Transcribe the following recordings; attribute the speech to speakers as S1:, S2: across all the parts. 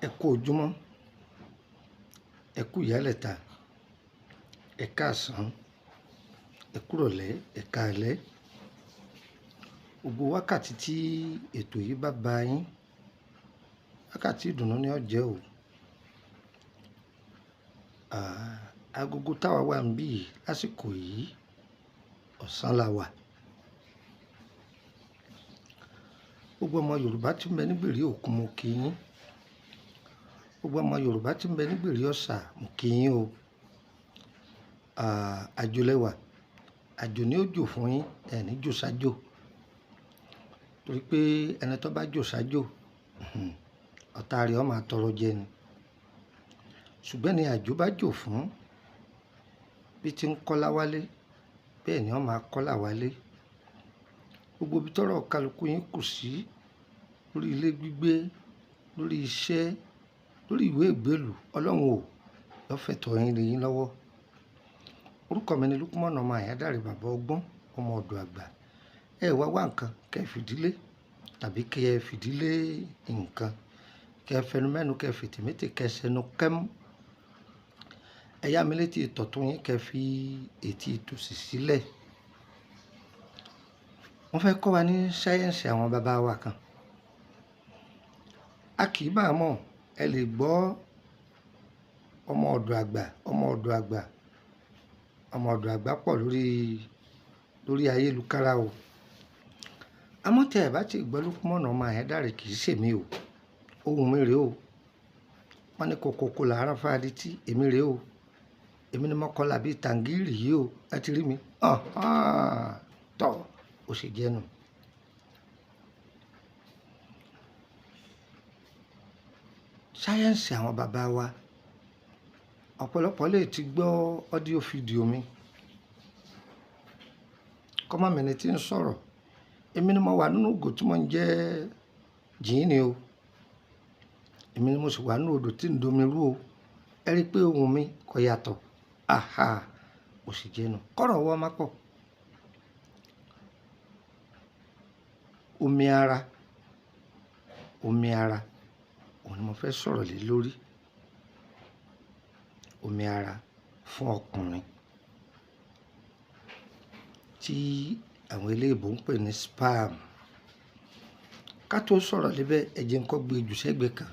S1: Ẹ kú ojúmọ́, ẹ kú ìyálẹ̀ta, ẹ káàsán, ẹ kúrọ̀lẹ́, ẹ káalẹ́. Gbogbo wákàtí tí ètò yìí bá bá yín, wákàtí ìdùnnú ni ó jẹ́ o. Agogo táwa wà ń bí lásìkò yìí, ọ̀sán la wà. Gbogbo ọmọ Yorùbá tí ń bẹ nígbèrí òkun mo kí yín. Gbogbo ọmọ Yorùbá tí ń bẹ nígbèrí ọ̀sà mo kí yín o. Àjò lẹ́wà, àjò ní ó jò fún yín, ẹ̀ ní jò sájò. Torí pé ẹni tó bá jò sájò, ọ̀tá rẹ̀ ó máa tọrọ jẹ ni. Ṣùgbọ́n ni àjò bá jò fún, bí ti ń kọ́lá wálé, bẹ́ẹ̀ ni ó máa kọ́là wálé. Gbogbo ibi tọ́rọ̀ kálukú yín kù sí, lórí ilé gbígbé, lórí iṣẹ́, lórí ìwé ìgbélù, Ọlọ́run ò yó fẹ̀tọ́ yín lé yín lọ́wọ́. Orúkọ mi ni Lúkúmọ̀nù ọmọ Àyádáre bàbá ọgbọ́n, ọmọ ọ̀dọ̀ àgbà. Ẹ wá nǹkan kẹ́ fìdílé, tàbí kẹ́ fìdílé nǹkan, kẹ́ fẹnu mẹ́nu, kẹ́ fètèmétè, kẹ́ sẹnu kẹ́mú. Ẹ yá mi létí ìtọ̀tún yín, kẹ́ fi ètí ìtòsì sílẹ̀. Wọ́n fẹ́ kọ́ wa ní sáyẹ́ǹsì àwọn bàbá wa kan. A kì í bá a mọ̀, ẹ lè gbọ́ ọmọ ọ̀dọ̀ àgbà, ọmọ ọ̀dọ̀ àgbà, ọmọ ọ̀dọ̀ àgbà pọ̀ lórí ayélujára o. Àmọ́ tẹ́ ẹ bá ti gbọ́ Lúkúmọ̀nù ọmọ Àyádáre kì í ṣèmi o. Ohùn mi rèé o. Wọ́n ní kokoko làárọ̀ fáadí tí èmi rèé o. Èmi ni mo kọlà bíi tàǹgìrì yìí o. Ẹ ti rí mi. Tọ́ ò sì jẹ́nu. Sáyẹ́ǹsì àwọn bàbá wa, ọ̀pọ̀lọpọ̀ lè ti gbọ́ ọ́díò fídíò mi. Kọ́mọ́ mi ni tí ń sọ̀rọ̀. Èmi ni mo wà nínú ògò tí mo ń jẹ́ jìnnì o. Èmi ni mo sì wà nínú odò tí ń domi rú o. Ẹ rí i pé ohùn mi kò yàtọ̀. Ò sì jẹ́nu. Kọ́rọ̀ wọ́ má pọ̀. Omi ara, òun ni mo fẹ́ sọ̀rọ̀ lé lórí. Omi ara fún ọkùnrin tí àwọn eléèbó ń pè ní sperm. Ká tó sọ̀rọ̀ lébẹ̀, ẹ jẹ́ n kọ́ gbé jù sẹ́gbẹ̀ẹ́ kan.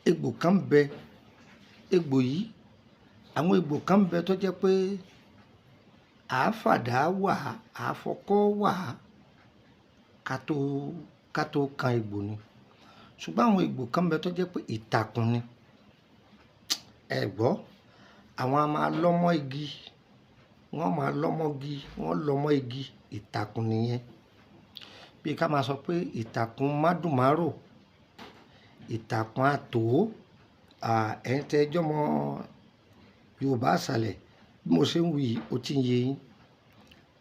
S1: Egbò kan bẹ, egbò yìí, àwọn egbò kan bẹ tó jẹ́ pé àáfàdá wà, àáfọkọ́ wà ká tó kan egbò ni. Ṣùgbọ́n àwọn egbò kan bẹ tó jẹ́ pé ìtàkùn ni. Ẹ gbọ́, àwọn a máa lọ́mọ igi, wọ́n máa lọ́mọgi, wọ́n lọ́mọ igi, ìtàkùn nìyẹn. Bí ká máa sọ pé ìtàkùn mádùnmárò, ìtàkùn àtò, ẹ̀yin tẹ́ ẹjọ́ mọ Yorùbá àṣàlẹ̀, bí mo ṣe ń wí ó ti ń yé yín.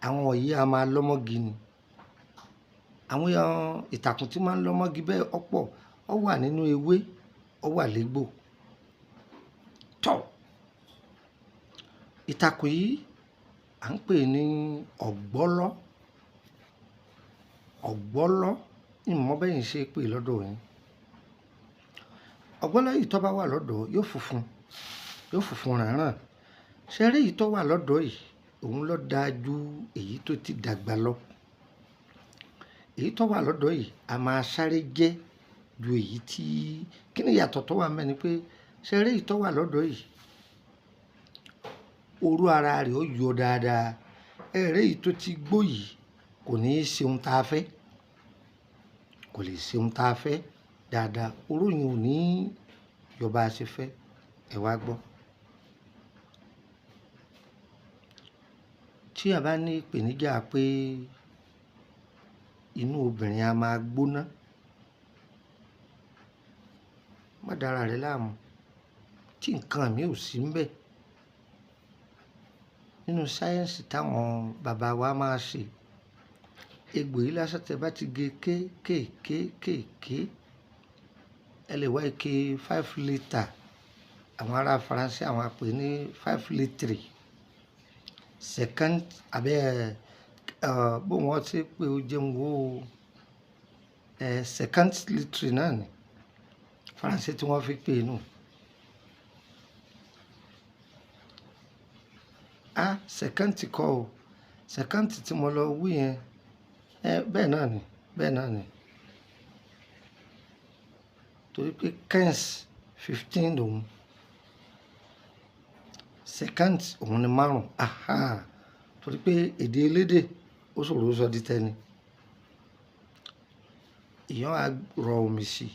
S1: Àwọn yìí a máa lọ́mọgi ni. Àwọn ìtàkùn tí máa ń lọ́mọgi bẹ́ẹ̀ ọ̀pọ̀, ó wà nínú ewé, ó wà légbò. Tọ́, ìtàkùn yìí à ń pè ní ọ̀gbọ́lọ́. Ọ̀gbọ́lọ́ ní mọ̀ bẹ́yìn ṣe pé lọ́dọ̀ yín. Ọ̀gbọ́lọ́ yìí tó bá wà lọ́dọ̀ yóò funfun rànràn. Ṣé rí èyí tó wà lọ́dọ̀ yìí, òun ló dáa ju èyí tó ti dàgbà lọ. Èyí tó wà lọ́dọ̀ yìí a máa sáré jẹ́ ju èyí tí... Kí ni ìyàtọ̀ tó wà ńbẹ̀ ni pé, ṣé rí èyí tó wà lọ́dọ̀ yìí, orú ara rẹ̀ ó yọ dáadáa. Ẹ rí èyí tó ti gbó yìí, kò ní í ṣe ohun tá a fẹ́. Kò lè ṣe ohun tá a fẹ́ dáadáa. Orú yìí ò ní yọ bá a ṣe fẹ́. Ẹ wá gbọ́. Tí a bá ní ìpèníjà pé inú obìnrin a máa gbóná, má dára rẹ láàmú. Tí nǹkan mi ò sí ńbẹ̀. Nínú sáyẹ́ǹsì táwọn bàbá wa máa ṣe, egbò yìí lásán tẹ́ bá ti gé kéékèèké, ẹ lè wá ike 5 litre. Àwọn ará Faransé àwọn àpè ní 5 litre. Second, bó wọ́n ṣe pé ó jẹun wo second literary náà ni Faransé tí wọ́n fi pè é nù. Second kọ́ o, second tí mo lọ wí yẹn bẹ́ẹ̀ náà ni torí pé 15 lòun, second òun ni 5 torí pé èdè elédè ó ṣòro sọ di tẹni. Èèyàn á rọ omi sí,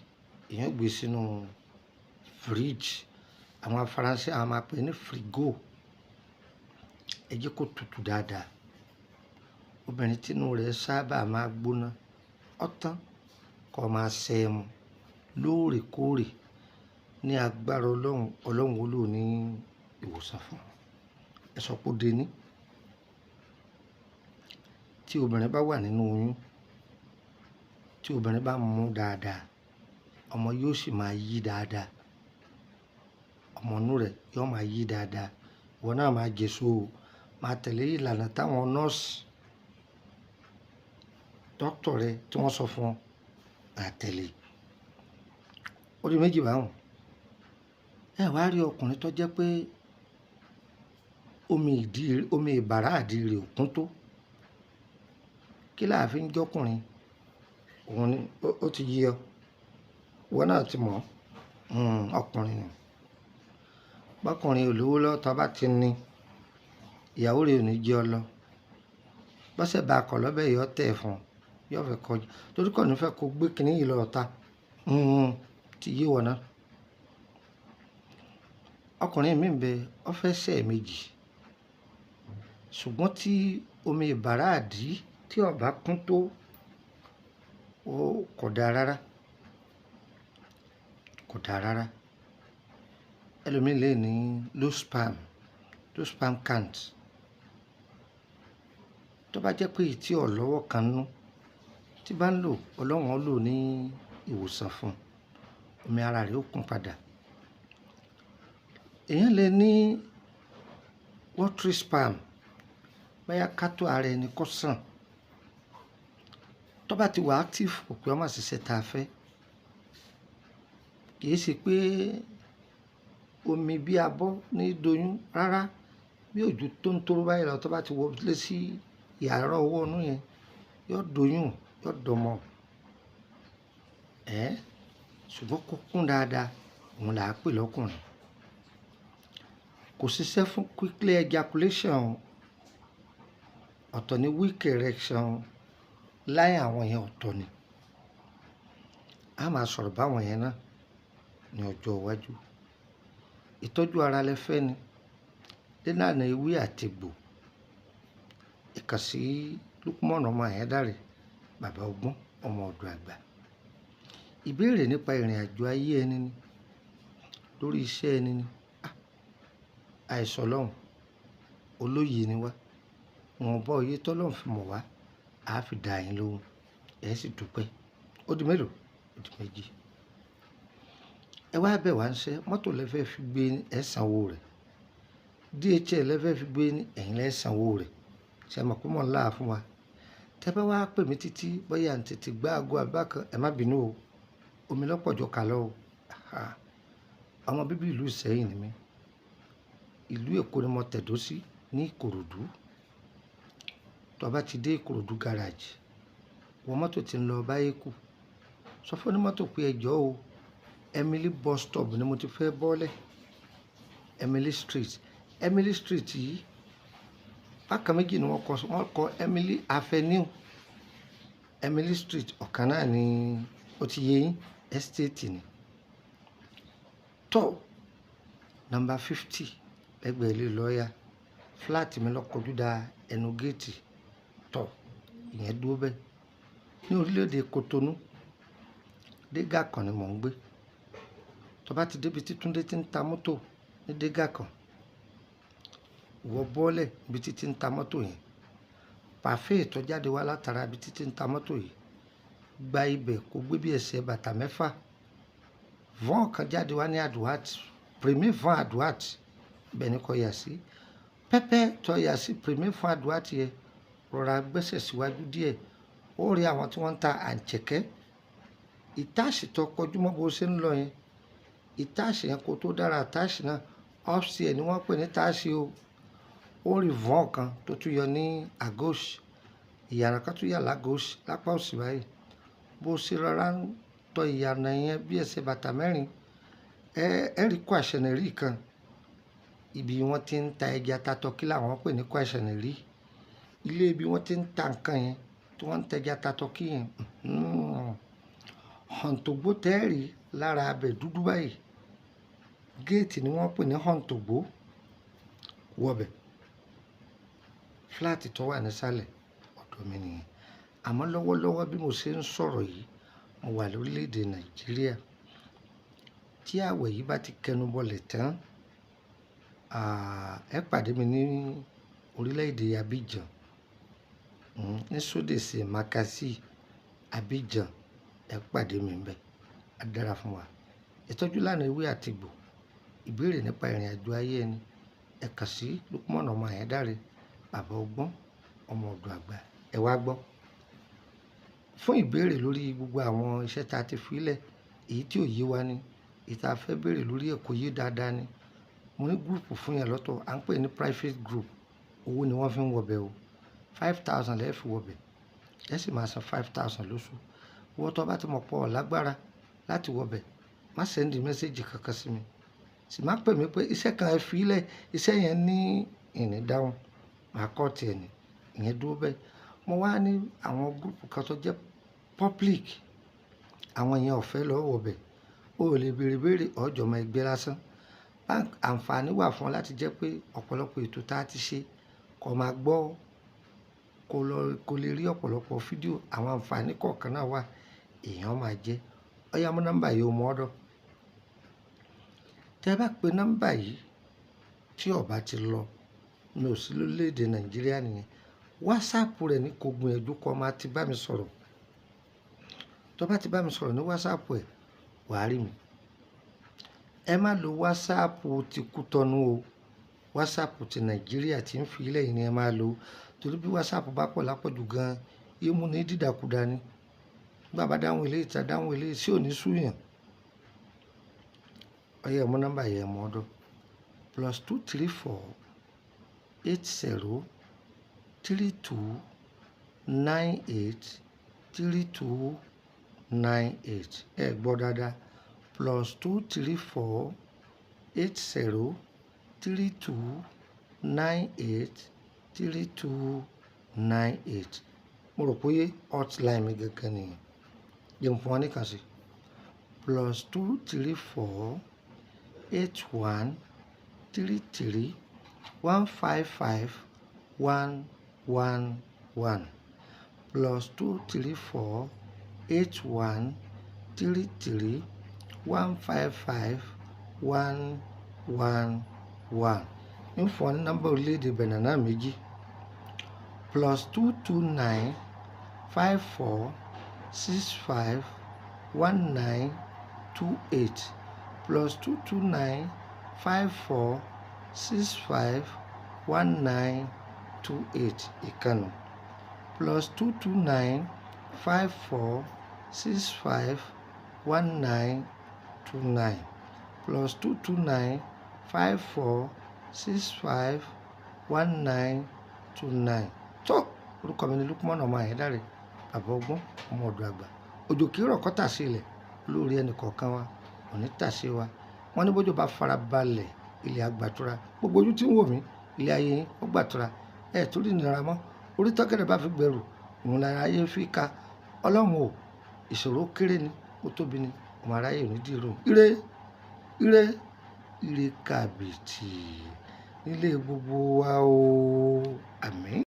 S1: èèyàn gbé sínú fridge, àwọn Faransé àwọn máa pè ní frigo, ẹ jẹ́ kó tutù dáadáa. Obìnrin tínú rẹ̀ sábà máa gbóná ọ̀tán kó máa ṣẹ́ ẹ mu lóòrèkóòrè ní agbára Ọlọ́run ó lò ní ìwòsàn fún ẹ sọ pé ó dé ní. Tí obìnrin bá wà nínú oyún, tí obìnrin bá mú dáadáa, ọmọ yóò sì máa yí dáadáa, ọmọ inú rẹ̀ yóò máa yí dáadáa, ìwọ náà máa jèso, máa tẹ̀lé ìlànà táwọn nọ́ọ̀sì dókítà rẹ tí wọ́n sọ fún ọ máa tẹ̀lé. Ó di méjì báwọn. Ẹ wá rí ọkùnrin tó jẹ́ pé omi ìbàrá àdí rẹ̀ ò kún tó, kí láà fi ń jọ́kùnrin? Òun ni ó ti yí ọ, ìwọ náà ti mọ̀ ọkùnrin nù. Bọ́kùnrin olówó lọ́wọ́ tó bá ti ní, ìyàwó rẹ̀ ò ní jẹ́ ọ lọ. Bọ́sẹ̀ bá kọ̀ lọ́bẹ̀ yọ tẹ̀ fún ọ, yóò fẹ́ kọjú torí kò ní fẹ́ kó gbé kinní yìí lọ ta ti yí wọ̀ náà. Ọkùnrin mi ń bẹ ọ fẹ́ ṣẹ́ méjì, ṣùgbọ́n tí omi ìbàrá àdí tí ó bá kún tó kò dáa rárá. Ẹlòmíì lè ní low sperm count. Tó bá jẹ́ pé tí ò lọ́wọ́ kan nú tí bá ń lò, Ọlọ́run ó lò ní ìwòsàn fún omi ara rẹ̀ ó kún padà. Èèyàn lè ní watery sperm, bóyá kátó ara ẹni kó sàn. Tó bá ti wà active kò pé ọmọ ṣiṣẹ́ tá a fẹ́. Kì í ṣe pé omi bí abọ́ ní doyún rárá, bí òjò tó ń tóró báyìí lọ tó bá ti wọlé sí yàrá ọwọ́ inú yẹn yóò doyún, yóò dọmọ. Ṣùgbọ́n kó kún dáadáa, òun là á pè lọ́kùnrin. Kò ṣiṣẹ́ fún quickly ejaculation, ọ̀tọ̀ ní weak erection, láì àwọn yẹn ọ̀tọ̀ ni. A máa sọ̀rọ̀ báwọn yẹn náà ní ọjọ́ iwájú. Ìtọ́jú ara lẹ fẹ́ ni, nílànà ewé àti egbò. Ìkàn sí Lukman ọmọ Ayédáre, bàbá ọgbọ́n, ọmọ ọ̀dọ̀ àgbà. Ìbéèrè nípa ìrìn àjò ayé ẹni ni, lórí iṣẹ́ ẹni ni. Àìsàn Ọlọ́run olóye ni wá, wọn bọ́ oyè tọ́lọ́run fi mọ̀ wá, a fi dá yín lóhùn, ẹ sì dúpẹ́. Ó di mélòó? Ó di méjì. Ẹ wá bẹ̀ wá ń ṣe mọ́tò lẹ́fẹ́ fi gbé ẹ sanwó rẹ̀, DHL lẹ́fẹ́ fi gbé ẹ̀yin lẹ́ sanwó rẹ̀, ṣe mọ̀ pé mọ̀ ńlá fún wa. Tẹ́ bá wá pè mí títí bóyá ń tètè gbá aago àbákan, ẹ má bínú o, omi lọ́pọ̀jọ́ kà lọ o. Ọmọ bíbí ìlú Ìṣẹ́yìn ni mí, ìlú Èkó ni mo tẹ̀dó sí ní Ìkòròdú. Tó bá ti dé Ìkòròdú garage, wọ mọ́tò tí ń lọ Báyékù, sọ fún onímọ́tò pé ẹ jọ̀ọ́ o, Emily bus stop ni mo ti fẹ́ bọ́lẹ̀, Emily street yìí bákan méjì ni wọ́n kọ Emily Avenue, Emily street ọ̀kan náà ni ó ti yé yín, estate ni. Tó number 50 lẹ́gbẹ̀ẹ́ ilé lọ́ọ̀yà, flat mi lọ́kọ̀ọ́jú da ẹnu géètì. Tó ìyẹn dúró bẹ́ẹ̀. Ní orílẹ̀-èdè Kotonu, Dégà kan ni mò ń gbé. Tó bá ti débi tí Túndé ti ń ta mọ́tò ní Dégà kan, wọ bọ́ọ̀lẹ̀ ibi tí ń ta mọ́tò yẹn, pàfẹ́ tó jáde wá látara ibi tí ń ta mọ́tò yìí, gba ibẹ̀ kó gbé bí ẹsẹ̀ bàtà 6. Vọ́n kan jáde wá ní Aduat, Premier Vọ́n Aduat, ibẹ̀ ni kò yà sí. Pẹ́pẹ́ tó yà sí Premier Vọ́n Aduat yẹn, rọra gbẹ́sẹ̀ síwájú díẹ̀, ó rí àwọn tí wọ́n ń ta àǹchẹ̀kẹ́ ìtáàsì tó kọjú mọ́ bó ṣe ń lọ yẹn, ìtáàsì yẹn kó tó dára ìtáàsì náà upstairs ni wọ́n pè ní táàsì o. Ó rí vọ́n kan tó tún yọ ní àgọ́sì, ìyànà kan tún yà lágọ́sì lápá òsì báyìí. Bó ṣe rọra ń tọ ìyànà yẹn bí ẹsẹ̀ bàtà mẹ́rin, ẹ rí kwàṣẹ̀nẹ̀rí kan, ibi wọ́n ti ń ta ẹja tatọ́kí làwọn pè ní kwàṣẹ̀nẹ̀rí. Ilé ibi wọ́n ti ń ta nǹkan yẹn tí wọ́n ń tẹja tatọ́kí yẹn, họ̀ǹtògbó tẹ́ẹ̀rí lára abẹ dúdú báyìí, géètì ni wọ́n pè ní họ̀ǹtògbó. Wọbẹ̀ fúláàtì tó wà nísàlẹ̀ ọ̀dọ̀ mi nìyẹn. Àmọ́ lọ́wọ́lọ́wọ́ bí mo ṣe ń sọ̀rọ̀ yìí, mo wà lórílẹ̀‐èdè Nàìjíríà. Tí àwẹ̀ yìí bá ti kẹnu bọlẹ̀ tán, ẹ pàdé mi ní orílẹ̀‐èdè Abidjan, ní Sódèsè Makassi Abidjan. Ẹ pàdé mi ńbẹ̀, á dára fún wa. Ìtọ́jú ìlànà ewé àti egbò, ìbéèrè nípa ìrìn àjò ayé ẹni, ẹ kàn sí Lukman ọmọ Ayédáre, bàbá ọgbọ́n, ọmọ ọ̀dọ̀ àgbà. Ẹ wá gbọ́. Fún ìbéèrè lórí gbogbo àwọn iṣẹ́ tá a ti fi lẹ̀, èyí tí ò yé wa ni, èyí tá a fẹ́ béèrè lórí ẹ̀ kò yé dáadáa ni, mo ní gúrùpù fún yẹn lọ́tọ̀, à ń pè ní private group. Owó ni wọ́n fi ń wọbẹ̀ o. 5,000 lẹ́ẹ̀ fi wọbẹ̀, ẹ sì máa san 5,000 lóṣù. Owó tó bá ti mọ̀ pọ̀ lágbára láti wọbẹ̀, má sẹ́ndì mẹ́sẹ́jì kankan sí mi. Sì má pè mí pé iṣẹ́ kan ẹ fi lẹ̀, iṣẹ́ yẹn ní ìní dáhùn, màá kọ́ tiẹ̀ ní, ìyẹn dúró bẹ́ẹ̀. Mo wá ní àwọn gúrùpù kan tó jẹ́ public, àwọn yẹn ọ̀fẹ́ lọ́wọ́ wọbẹ̀. O ò lè béèrè ọjọ́ ọmọ ẹgbẹ́ lásán. Àǹfààní wà fún ọ láti jẹ́ pé ọ̀pọ̀lọpọ̀ ètò tá a ti ṣe kó máa gbọ́, kó lè rí ọ̀pọ̀lọpọ̀ fídíò. Àwọn àǹfààní kọ̀ọ̀kan náà wà, èèyàn máa jẹ́. Ọ̀yá mú nọ́mbà yìí, ọmọ ọ̀dọ̀. Tẹ́ bá pe nọ́mbà yìí tí ó bá ti lọ, mi ò sí lórílẹ̀‐èdè Nàìjíríà nìyẹn. WhatsApp rẹ̀ ní kò gbìyànjú kó máa ti bá mi sọ̀rọ̀. Tó bá ti bá mi sọ̀rọ̀ ní WhatsApp ẹ̀, wàá rí mi. Ẹ má lo WhatsApp ti Kútọ́nù o. WhatsApp ti Nàìjíríà tí ń fi ilẹ̀ yìí ni ẹ máa lo. Torí bí WhatsApp bá pọ̀ lápọ̀jù gan-an, yóò mú ní dídàkudà ni. Bàbá dáhùn ilé ìta dáhùn ilé sí òní súyàn. Ọ̀yá mú nọ́mbà yẹn mọ́ ọ̀dọ̀. +234 80 32 98 32 98. Ẹ gbọ́ dáadáa. +234 80 32 98 32 98. Mo rò pé hotline mi gangan nìyẹn. Jẹ́ n fún ọ nìkan sí. +234 81 33 155 111. +234 81 33 155 111. Ń fún ọ ní nọ́mbà orílẹ̀-èdè Benin náà méjì. +229 54 65 19 28. +229 54 65 19 28. Ìkànnì. +229 54 65 19 29. +229 54 65 19 29. Tó orúkọ mi ni Lukman ọmọ Ayédáre, bàbá ọgbọ́n, ọmọ ọ̀dọ̀ àgbà. Òjò kì í rọ̀ kó tà sí ilẹ̀ lórí ẹnì kọ̀ọ̀kan wa, òní tà sí wa. Wọ́n ní bójú bá fara balẹ̀, ilẹ̀ àgbàtura. Gbogbo ojú tí ń wò mí, ilé ayé yín ó gbàtura. Ẹ tó rí nira mọ́, orí tọ́kẹ̀rẹ̀ bá fi gbẹrù, òun lára ayé fi ka. Ọlọ́run o, ìṣòro kéré ni, ó tóbi ni, ọmọ aráyé ò ní dìrò. Ire, ire, ire kàbìtì nílé gbogbo wa o. Àmín.